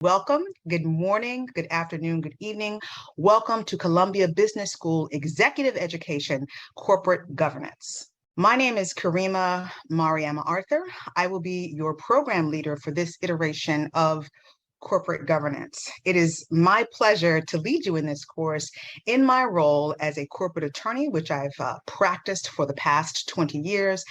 Welcome, good morning, good afternoon, good evening. Welcome to Columbia Business School Executive Education, Corporate Governance. My name is Karima Mariama Arthur. I will be your program leader for this iteration of corporate governance. It is my pleasure to lead you in this course in my role as a corporate attorney, which I've practiced for the past 20 years.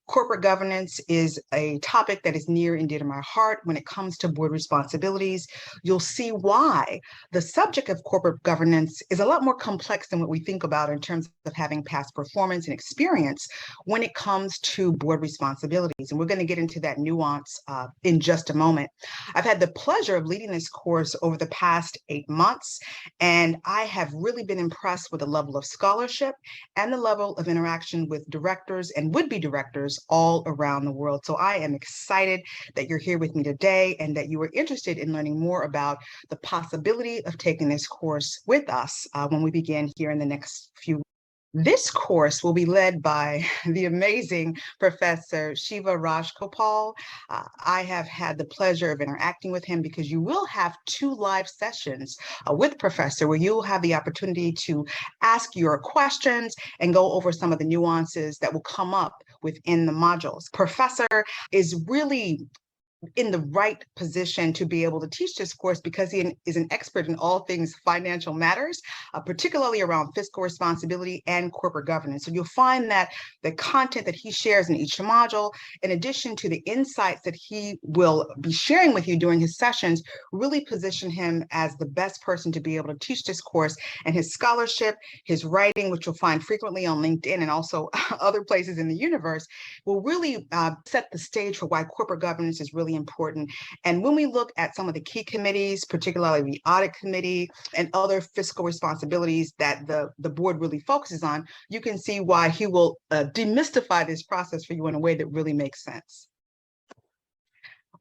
Corporate governance is a topic that is near and dear to my heart when it comes to board responsibilities. You'll see why the subject of corporate governance is a lot more complex than what we think about in terms of having past performance and experience when it comes to board responsibilities. And we're going to get into that nuance in just a moment. I've had the pleasure of leading this course over the past 8 months, and I have really been impressed with the level of scholarship and the level of interaction with directors and would-be directors all around the world. So I am excited that you're here with me today and that you are interested in learning more about the possibility of taking this course with us when we begin here in the next few weeks. This course will be led by the amazing Professor Shiva Rajgopal. I have had the pleasure of interacting with him because you will have 2 live sessions with Professor where you'll have the opportunity to ask your questions and go over some of the nuances that will come up within the modules. Professor is really in the right position to be able to teach this course because he is an expert in all things financial matters, particularly around fiscal responsibility and corporate governance. So you'll find that the content that he shares in each module, in addition to the insights that he will be sharing with you during his sessions, really position him as the best person to be able to teach this course. And his scholarship, his writing, which you'll find frequently on LinkedIn and also other places in the universe, will really set the stage for why corporate governance is really important. And when we look at some of the key committees, particularly the audit committee and other fiscal responsibilities that the board really focuses on, you can see why he will demystify this process for you in a way that really makes sense.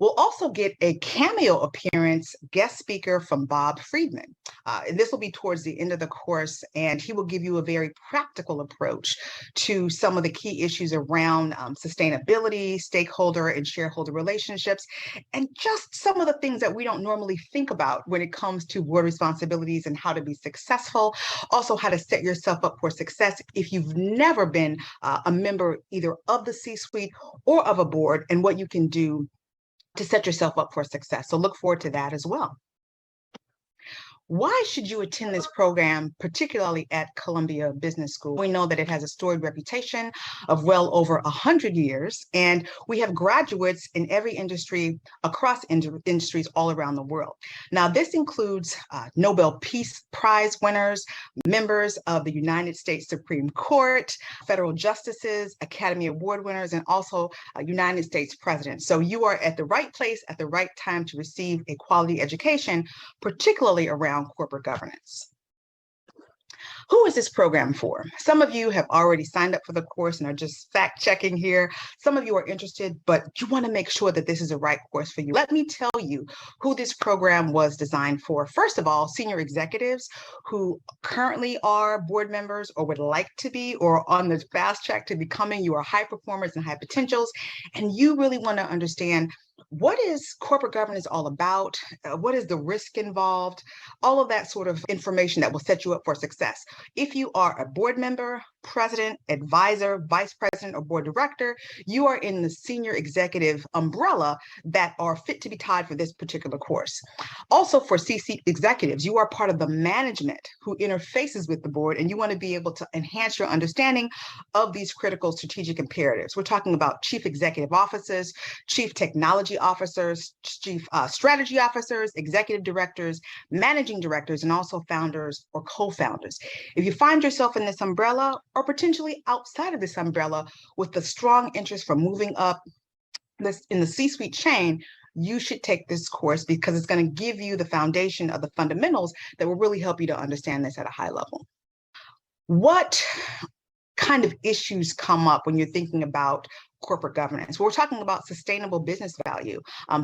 We'll also get a cameo appearance guest speaker from Bob Friedman. And this will be towards the end of the course, and he will give you a very practical approach to some of the key issues around sustainability, stakeholder and shareholder relationships, and just some of the things that we don't normally think about when it comes to board responsibilities and how to be successful. Also, how to set yourself up for success if you've never been a member either of the C-suite or of a board, and what you can do to set yourself up for success. So look forward to that as well. Why should you attend this program, particularly at Columbia Business School? We know that it has a storied reputation of well over 100 years, and we have graduates in every industry across industries all around the world. Now, this includes Nobel Peace Prize winners, members of the United States Supreme Court, federal justices, Academy Award winners, and also United States presidents. So you are at the right place at the right time to receive a quality education, particularly around corporate governance. Who is this program for? Some of you have already signed up for the course and are just fact checking here. Some of you are interested, but you want to make sure that this is the right course for you. Let me tell you who this program was designed for. First of all, senior executives who currently are board members or would like to be, or on the fast track to becoming. You are high performers and high potentials, and you really want to understand what is corporate governance all about? What is the risk involved? All of that sort of information that will set you up for success. If you are a board member, president, advisor, vice president, or board director, you are in the senior executive umbrella that are fit to be tied for this particular course. Also for CC executives, you are part of the management who interfaces with the board, and you want to be able to enhance your understanding of these critical strategic imperatives. We're talking about chief executive officers, chief technology officers, chief strategy officers, executive directors, managing directors, and also founders or co-founders. If you find yourself in this umbrella or potentially outside of this umbrella with the strong interest for moving up in the C-suite chain, you should take this course because it's going to give you the foundation of the fundamentals that will really help you to understand this at a high level. What kind of issues come up when you're thinking about corporate governance? We're talking about sustainable business value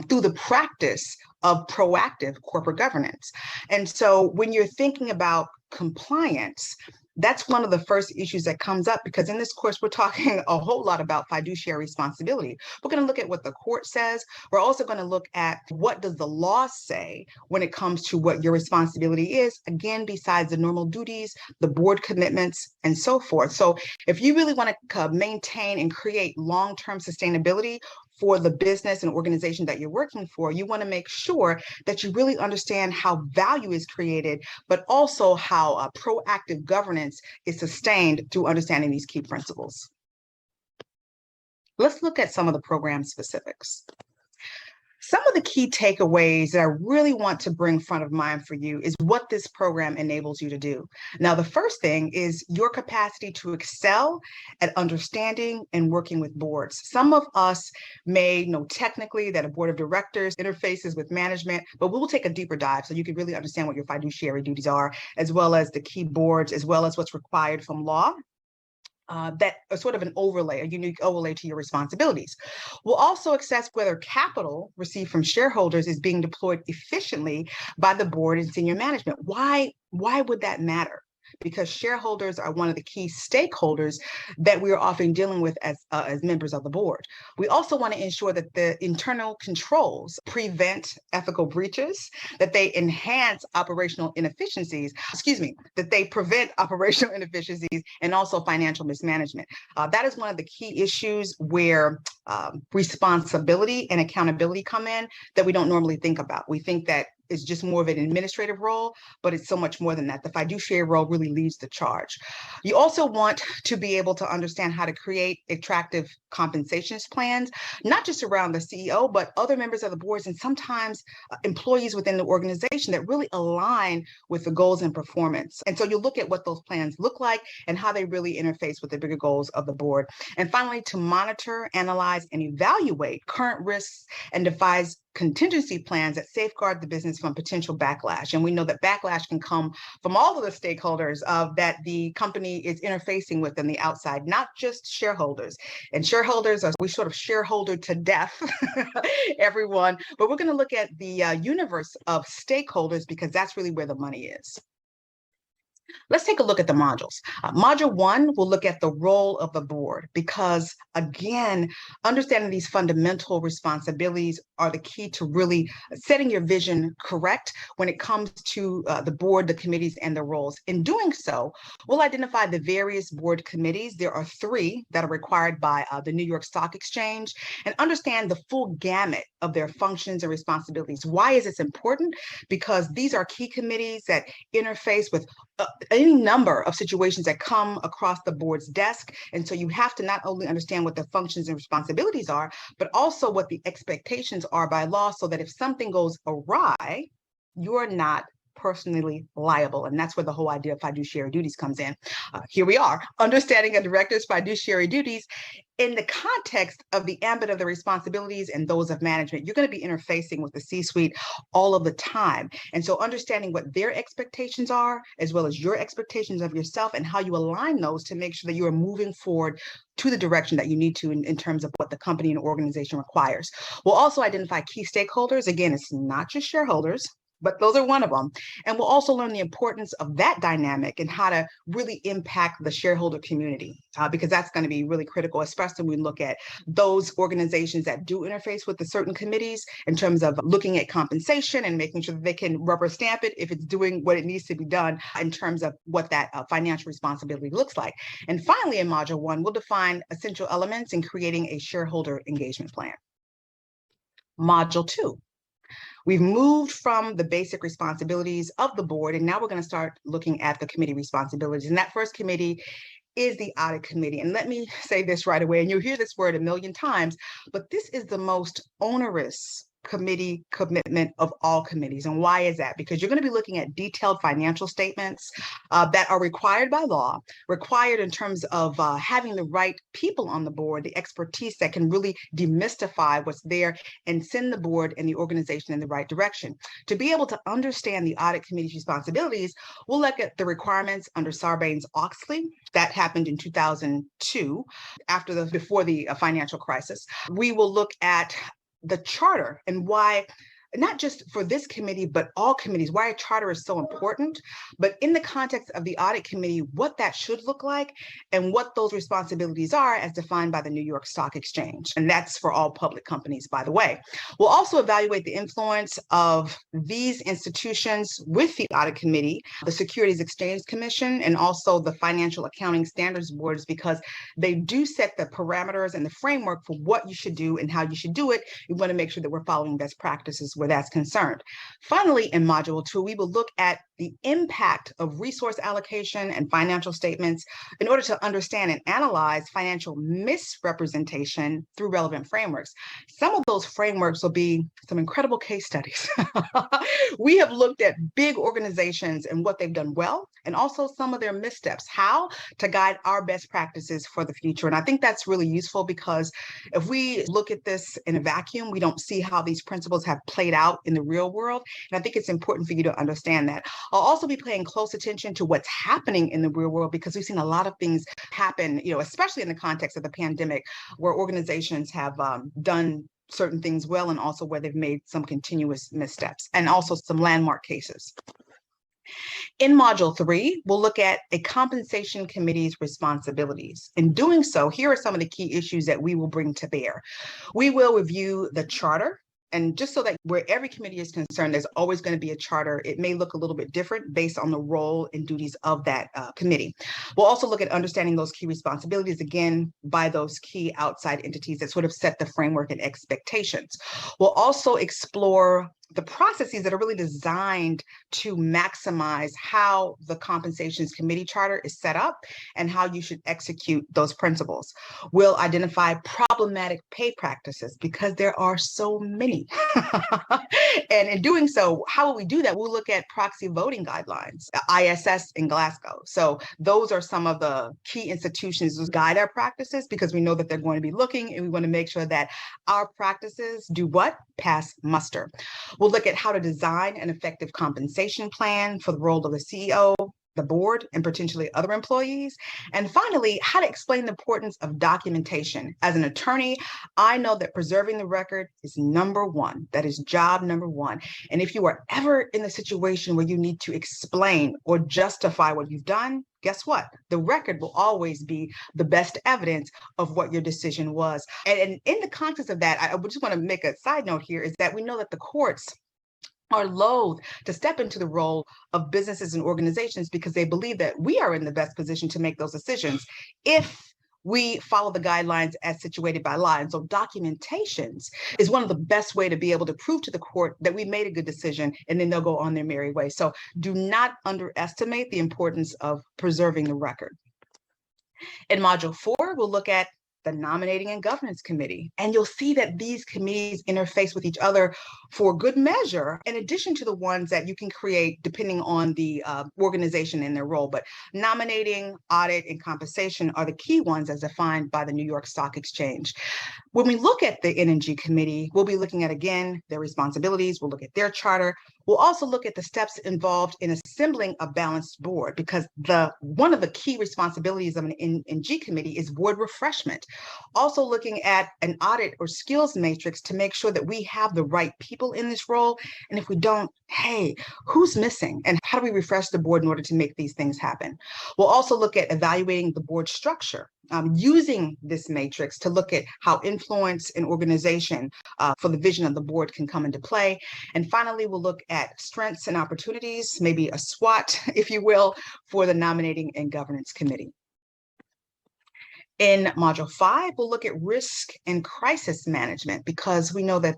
through the practice of proactive corporate governance. And so when you're thinking about compliance, That's one of the first issues that comes up, because in this course, we're talking a whole lot about fiduciary responsibility. We're going to look at what the court says. We're also going to look at what does the law say when it comes to what your responsibility is, again, besides the normal duties, the board commitments, and so forth. So if you really want to maintain and create long-term sustainability for the business and organization that you're working for, you want to make sure that you really understand how value is created, but also how proactive governance is sustained through understanding these key principles. Let's look at some of the program specifics. Some of the key takeaways that I really want to bring front of mind for you is what this program enables you to do. Now, the first thing is your capacity to excel at understanding and working with boards. Some of us may know technically that a board of directors interfaces with management, but we will take a deeper dive so you can really understand what your fiduciary duties are, as well as the key boards, as well as what's required from law. That are sort of an overlay, a unique overlay to your responsibilities. We'll also assess whether capital received from shareholders is being deployed efficiently by the board and senior management. Why would that matter? Because shareholders are one of the key stakeholders that we are often dealing with as members of the board. We also want to ensure that the internal controls prevent ethical breaches, that they enhance operational inefficiencies, that they prevent operational inefficiencies and also financial mismanagement. That is one of the key issues where responsibility and accountability come in that we don't normally think about. We think that it's just more of an administrative role, but it's so much more than that. The fiduciary role really leads the charge. You also want to be able to understand how to create attractive compensation plans, not just around the CEO, but other members of the boards and sometimes employees within the organization that really align with the goals and performance. And so you look at what those plans look like and how they really interface with the bigger goals of the board. And finally, to monitor, analyze, and evaluate current risks and devise contingency plans that safeguard the business from potential backlash. And we know that backlash can come from all of the stakeholders that the company is interfacing with on the outside, not just shareholders. And shareholders are, we sort of shareholder to death, everyone. But we're going to look at the universe of stakeholders because that's really where the money is. Let's take a look at the modules. Module 1 will look at the role of the board because, again, understanding these fundamental responsibilities are the key to really setting your vision correct when it comes to the board, the committees, and the roles. In doing so, we'll identify the various board committees. There are 3 that are required by the New York Stock Exchange, and understand the full gamut of their functions and responsibilities. Why is this important? Because these are key committees that interface with any number of situations that come across the board's desk. And so you have to not only understand what the functions and responsibilities are, but also what the expectations are by law so that if something goes awry, you're not personally liable. And that's where the whole idea of fiduciary duties comes in. Here we are, understanding a director's fiduciary duties in the context of the ambit of the responsibilities and those of management. You're going to be interfacing with the C-suite all of the time. And so understanding what their expectations are, as well as your expectations of yourself and how you align those to make sure that you are moving forward to the direction that you need to in terms of what the company and organization requires. We'll also identify key stakeholders. Again, it's not just shareholders, but those are one of them. And we'll also learn the importance of that dynamic and how to really impact the shareholder community, because that's going to be really critical, especially when we look at those organizations that do interface with the certain committees in terms of looking at compensation and making sure that they can rubber stamp it if it's doing what it needs to be done in terms of what that financial responsibility looks like. And finally, in Module 1, we'll define essential elements in creating a shareholder engagement plan. Module 2. We've moved from the basic responsibilities of the board, and now we're going to start looking at the committee responsibilities. And that first committee is the audit committee. And let me say this right away, and you'll hear this word a million times, but this is the most onerous committee commitment of all committees. And why is that? Because you're going to be looking at detailed financial statements that are required by law, required in terms of having the right people on the board, the expertise that can really demystify what's there and send the board and the organization in the right direction. To be able to understand the audit committee's responsibilities, we'll look at the requirements under Sarbanes-Oxley. That happened in 2002, before the financial crisis. We will look at the charter and why not just for this committee, but all committees, why a charter is so important, but in the context of the audit committee, what that should look like and what those responsibilities are as defined by the New York Stock Exchange. And that's for all public companies, by the way. We'll also evaluate the influence of these institutions with the audit committee, the Securities Exchange Commission, and also the Financial Accounting Standards Boards, because they do set the parameters and the framework for what you should do and how you should do it. We want to make sure that we're following best practices where that's concerned. Finally, in Module 2, we will look at the impact of resource allocation and financial statements in order to understand and analyze financial misrepresentation through relevant frameworks. Some of those frameworks will be some incredible case studies. We have looked at big organizations and what they've done well, and also some of their missteps, how to guide our best practices for the future. And I think that's really useful, because if we look at this in a vacuum, we don't see how these principles have played out in the real world. And I think it's important for you to understand that. I'll also be paying close attention to what's happening in the real world, because we've seen a lot of things happen, especially in the context of the pandemic, where organizations have done certain things well, and also where they've made some continuous missteps, and also some landmark cases. In Module 3, we'll look at a compensation committee's responsibilities. In doing so, here are some of the key issues that we will bring to bear. We will review the charter. And just so that where every committee is concerned, there's always going to be a charter. It may look a little bit different based on the role and duties of that committee. We'll also look at understanding those key responsibilities, again, by those key outside entities that sort of set the framework and expectations. We'll also explore the processes that are really designed to maximize how the compensations committee charter is set up and how you should execute those principles. We'll identify problematic pay practices, because there are so many. And in doing so, how will we do that? We'll look at proxy voting guidelines, ISS in Glasgow. So those are some of the key institutions that guide our practices, because we know that they're going to be looking, and we want to make sure that our practices do what? Pass muster. We'll look at how to design an effective compensation plan for the role of the CEO, the board, and potentially other employees. And finally, how to explain the importance of documentation. As an attorney, I know that preserving the record is number one. That is job number one. And if you are ever in the situation where you need to explain or justify what you've done, guess what? The record will always be the best evidence of what your decision was. And in the context of that, I just want to make a side note here, is that we know that the courts are loath to step into the role of businesses and organizations, because they believe that we are in the best position to make those decisions if we follow the guidelines as situated by law. And so documentations is one of the best way to be able to prove to the court that we made a good decision, and then they'll go on their merry way. So do not underestimate the importance of preserving the record. In Module 4, we'll look at the Nominating and Governance Committee. And you'll see that these committees interface with each other for good measure, in addition to the ones that you can create depending on the organization and their role. But nominating, audit, and compensation are the key ones as defined by the New York Stock Exchange. When we look at the N&G Committee, we'll be looking at, again, their responsibilities. We'll look at their charter. We'll also look at the steps involved in assembling a balanced board, because one of the key responsibilities of an N&G committee is board refreshment. Also looking at an audit or skills matrix to make sure that we have the right people in this role. And if we don't, hey, who's missing? And how do we refresh the board in order to make these things happen? We'll also look at evaluating the board structure, using this matrix to look at how influence and organization for the vision of the board can come into play. And finally, we'll look at strengths and opportunities, maybe a SWOT, if you will, for the Nominating and Governance Committee. In Module 5, we'll look at risk and crisis management, because we know that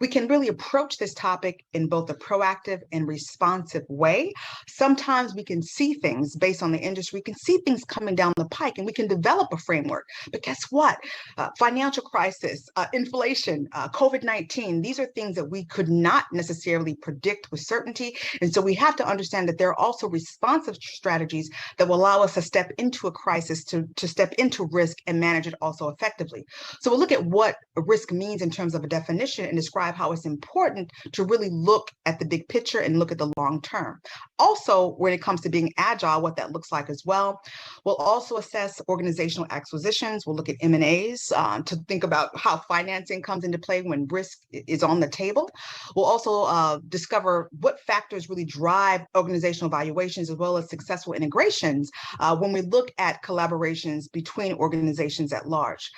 we can really approach this topic in both a proactive and responsive way. Sometimes we can see things based on the industry, we can see things coming down the pike, and we can develop a framework. But guess what? Financial crisis, inflation, COVID-19, these are things that we could not necessarily predict with certainty. And so we have to understand that there are also responsive strategies that will allow us to step into a crisis, to step into risk and manage it also effectively. So we'll look at what risk means in terms of a definition, and describe how it's important to really look at the big picture and look at the long term. Also, when it comes to being agile, what that looks like as well. We'll also assess organizational acquisitions. We'll look at M&As to think about how financing comes into play when risk is on the table. We'll also discover what factors really drive organizational valuations as well as successful integrations when we look at collaborations between organizations at large.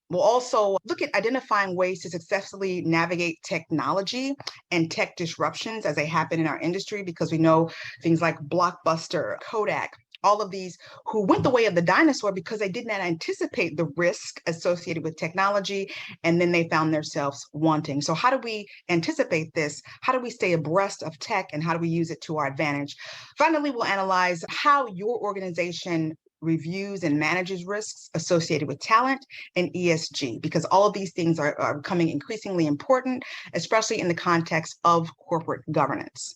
We'll also look at identifying ways to successfully navigate technology and tech disruptions as they happen in our industry, because we know things like Blockbuster, Kodak, all of these who went the way of the dinosaur because they did not anticipate the risk associated with technology, and then they found themselves wanting. So how do we anticipate this? How do we stay abreast of tech, and how do we use it to our advantage? Finally, we'll analyze how your organization reviews and manages risks associated with talent and ESG, because all of these things are becoming increasingly important, especially in the context of corporate governance.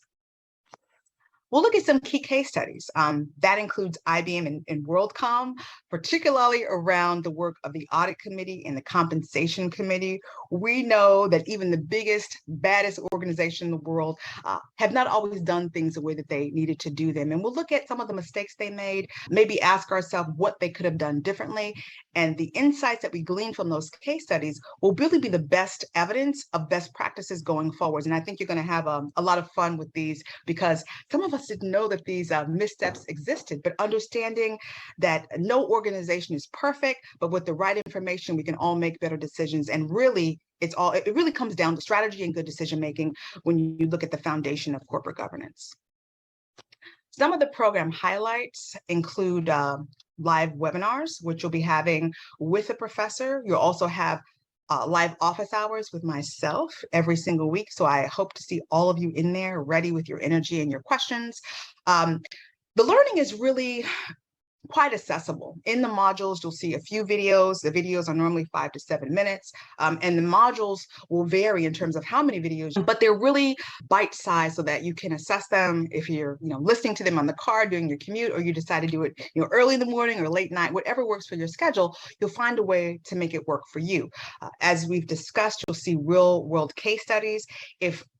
We'll look at some key case studies. That includes IBM and WorldCom, particularly around the work of the Audit Committee and the Compensation Committee. We know that even the biggest, baddest organization in the world have not always done things the way that they needed to do them. And we'll look at some of the mistakes they made, maybe ask ourselves what they could have done differently. And the insights that we glean from those case studies will really be the best evidence of best practices going forward. And I think you're going to have a lot of fun with these, because some of us didn't know that these missteps existed, but understanding that no organization is perfect, but with the right information, we can all make better decisions. And really, it really comes down to strategy and good decision making when you look at the foundation of corporate governance. Some of the program highlights include live webinars, which you'll be having with a professor. You'll also have live office hours with myself every single week. So I hope to see all of you in there ready with your energy and your questions. The learning is really quite accessible. In the modules, you'll see a few videos. The videos are normally 5 to 7 minutes, and the modules will vary in terms of how many videos, but they're really bite-sized so that you can assess them if you're listening to them on the car during your commute, or you decide to do it early in the morning or late night, whatever works for your schedule. You'll find a way to make it work for you. As we've discussed, you'll see real-world case studies.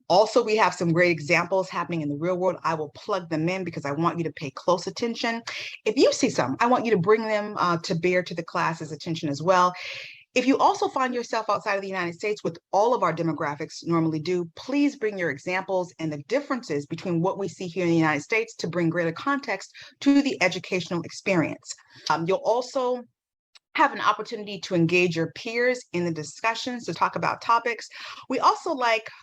Also, we have some great examples happening in the real world. I will plug them in because I want you to pay close attention. If you see some, I want you to bring them to bear to the class's attention as well. If you also find yourself outside of the United States, with all of our demographics normally do, please bring your examples and the differences between what we see here in the United States to bring greater context to the educational experience. You'll also have an opportunity to engage your peers in the discussions to talk about topics. We also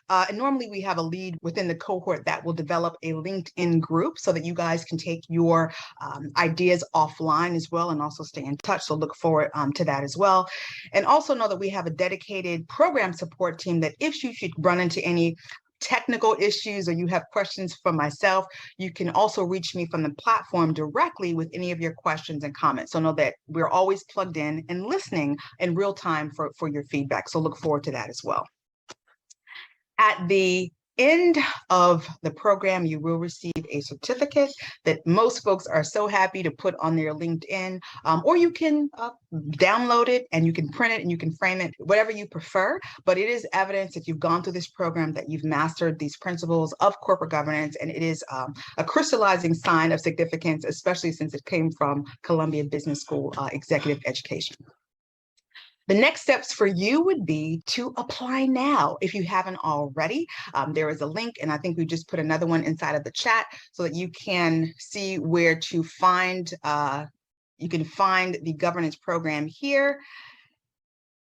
and normally we have a lead within the cohort that will develop a LinkedIn group so that you guys can take your ideas offline as well and also stay in touch. So look forward to that as well. And also know that we have a dedicated program support team that if you should run into any technical issues or you have questions for myself, you can also reach me from the platform directly with any of your questions and comments. So know that we're always plugged in and listening in real time for your feedback. So look forward to that as well. At the end of the program, you will receive a certificate that most folks are so happy to put on their LinkedIn, or you can download it and you can print it and you can frame it, whatever you prefer. But it is evidence that you've gone through this program, that you've mastered these principles of corporate governance, and it is a crystallizing sign of significance, especially since it came from Columbia Business School Executive Education. The next steps for you would be to apply now if you haven't already. There is a link, and I think we just put another one inside of the chat so that you can see where to find, you can find the governance program here.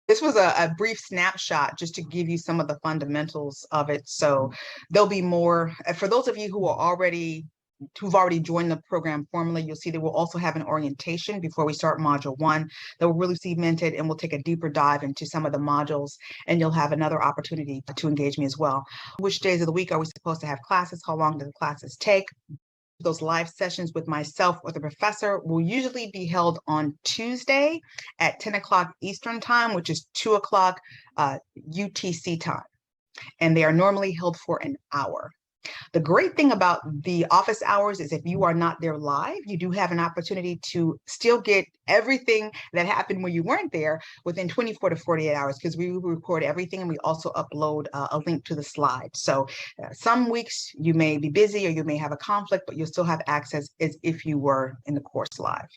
This was a brief snapshot just to give you some of the fundamentals of it. So there'll be more, for those of you who've already joined the program formally, you'll see that we'll also have an orientation before we start module 1 that will really cement it, and we'll take a deeper dive into some of the modules, and you'll have another opportunity to engage me as well. Which days of the week are we supposed to have classes? How long do the classes take? Those live sessions with myself or the professor will usually be held on Tuesday at 10 o'clock Eastern time, which is 2 o'clock UTC time. And they are normally held for an hour. The great thing about the office hours is if you are not there live, you do have an opportunity to still get everything that happened when you weren't there within 24 to 48 hours, because we record everything and we also upload a link to the slide. So some weeks you may be busy or you may have a conflict, but you'll still have access as if you were in the course live.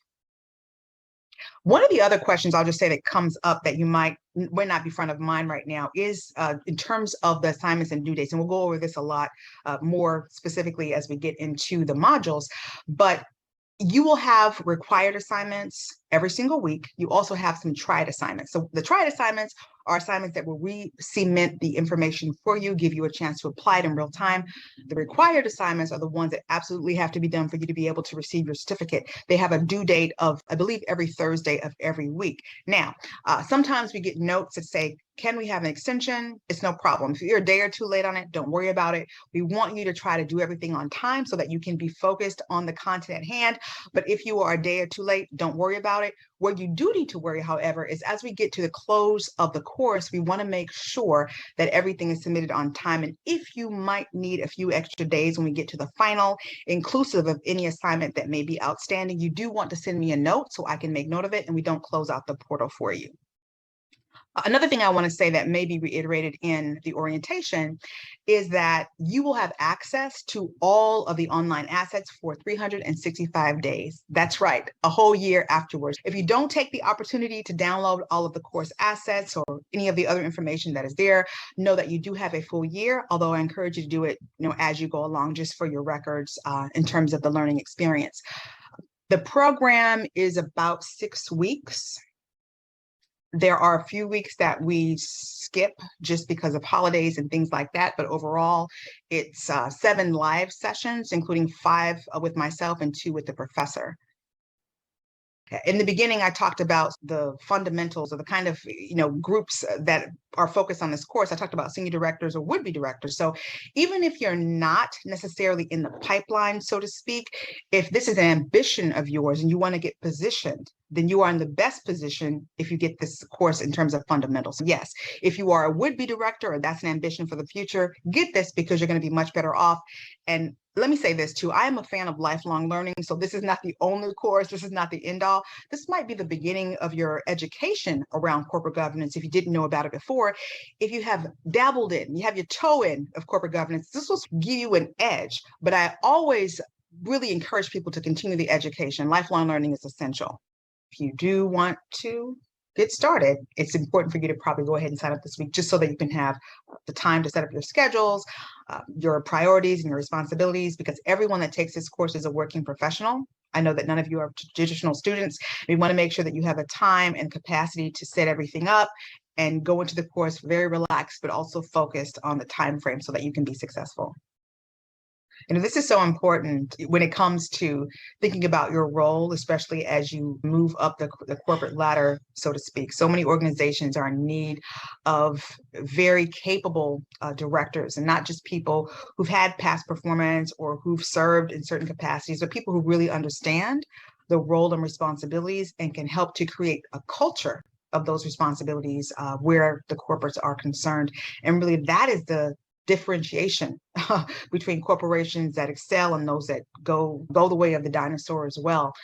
One of the other questions I'll just say that comes up that you might not be front of mind right now is in terms of the assignments and due dates. And we'll go over this a lot more specifically as we get into the modules, but you will have required assignments every single week. You also have some tried assignments. So the tried assignments are assignments that will re-cement the information for you, give you a chance to apply it in real time. The required assignments are the ones that absolutely have to be done for you to be able to receive your certificate. They have a due date of, I believe, every Thursday of every week. Now, sometimes we get notes that say, can we have an extension? It's no problem. If you're a day or two late on it, don't worry about it. We want you to try to do everything on time so that you can be focused on the content at hand. But if you are a day or two late, don't worry about it. What you do need to worry, however, is as we get to the close of the course, we want to make sure that everything is submitted on time. And if you might need a few extra days when we get to the final, inclusive of any assignment that may be outstanding, you do want to send me a note so I can make note of it and we don't close out the portal for you. Another thing I want to say that may be reiterated in the orientation is that you will have access to all of the online assets for 365 days. That's right, a whole year afterwards. If you don't take the opportunity to download all of the course assets or any of the other information that is there, know that you do have a full year, although I encourage you to do it, as you go along, just for your records in terms of the learning experience. The program is about 6 weeks. There are a few weeks that we skip just because of holidays and things like that. But overall, it's 7 live sessions, including 5 with myself and 2 with the professor. In the beginning, I talked about the fundamentals of the kind of groups that are focused on this course. I talked about senior directors or would-be directors. So even if you're not necessarily in the pipeline, so to speak, if this is an ambition of yours and you want to get positioned, then you are in the best position if you get this course in terms of fundamentals. Yes, if you are a would-be director or that's an ambition for the future, get this because you're going to be much better off. And let me say this too, I am a fan of lifelong learning. So this is not the only course, this is not the end all. This might be the beginning of your education around corporate governance if you didn't know about it before. If you have dabbled in, you have your toe in of corporate governance, this will give you an edge. But I always really encourage people to continue the education. Lifelong learning is essential. If you do want to get started, it's important for you to probably go ahead and sign up this week just so that you can have the time to set up your schedules, your priorities and your responsibilities, because everyone that takes this course is a working professional. I know that none of you are traditional students. We want to make sure that you have the time and capacity to set everything up and go into the course very relaxed, but also focused on the time frame so that you can be successful. And this is so important when it comes to thinking about your role, especially as you move up the corporate ladder, so to speak. So many organizations are in need of very capable directors, and not just people who've had past performance or who've served in certain capacities, but people who really understand the role and responsibilities and can help to create a culture of those responsibilities where the corporates are concerned. And really that is the differentiation between corporations that excel and those that go the way of the dinosaur as well,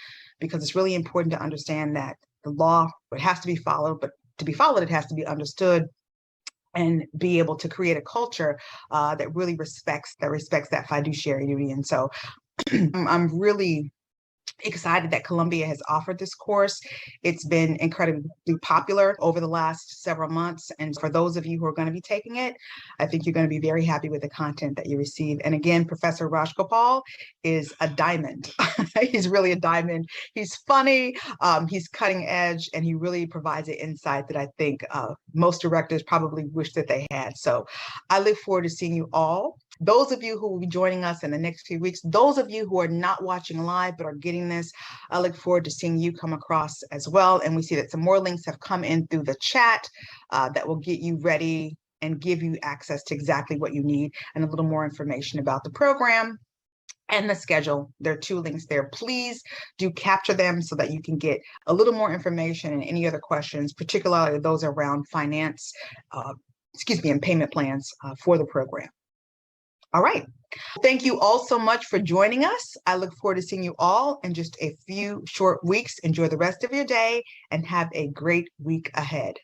because it's really important to understand that the law, it has to be followed, but to be followed, it has to be understood and be able to create a culture that really respects that fiduciary duty. And so I'm really excited that Columbia has offered this course. It's been incredibly popular over the last several months. And for those of you who are going to be taking it, I think you're going to be very happy with the content that you receive. And again, Professor Rajgopal is a diamond. He's really a diamond. He's funny, he's cutting edge, and he really provides an insight that I think most directors probably wish that they had. So I look forward to seeing you all. Those of you who will be joining us in the next few weeks, those of you who are not watching live but are getting this, I look forward to seeing you come across as well. And we see that some more links have come in through the chat that will get you ready and give you access to exactly what you need and a little more information about the program and the schedule. There are 2 links there. Please do capture them so that you can get a little more information and any other questions, particularly those around finance, and payment plans for the program. All right. Thank you all so much for joining us. I look forward to seeing you all in just a few short weeks. Enjoy the rest of your day and have a great week ahead.